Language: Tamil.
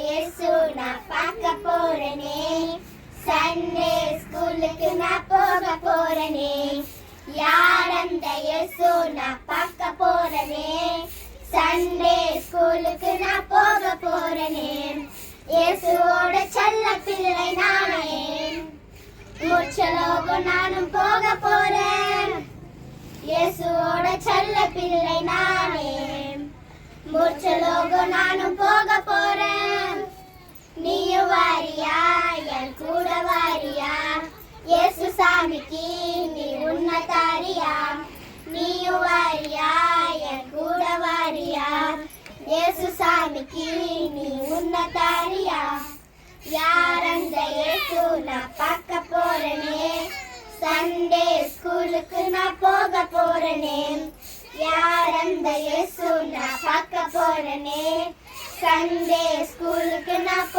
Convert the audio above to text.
இயேசு நான் பார்க்க போறேனே, சண்டே ஸ்கூலுக்கு நான் போக போறேனே. யார் அந்த இயேசு நான் பார்க்க போறேனே, சண்டே ஸ்கூலுக்கு நான் போக போறேனே. இயேசுவோட செல்ல பிள்ளை நானே, மூச்சலோகம் நானும் போக போறேன். இயேசுவோட செல்ல பிள்ளை நானே, மூச்சலோகம் நானும் போக போறேன். நீயும் வாரியா, என் கூட வாரியா, இயேசு சாமிக்கு நீ உன்னை தாரியா. நீயும் வாரியா, என் கூட வாரியா, இயேசு சாமிக்கு நீ உன்னை தாரியா. யார் அந்த இயேசு நான் பார்க்க போறேனே, சண்டே ஸ்கூலுக்கு நான் போக போறேனே. யார் அந்த இயேசு நான் பார்க்க போறேனே, சண்டே ஸ்கூலுக்கு நான்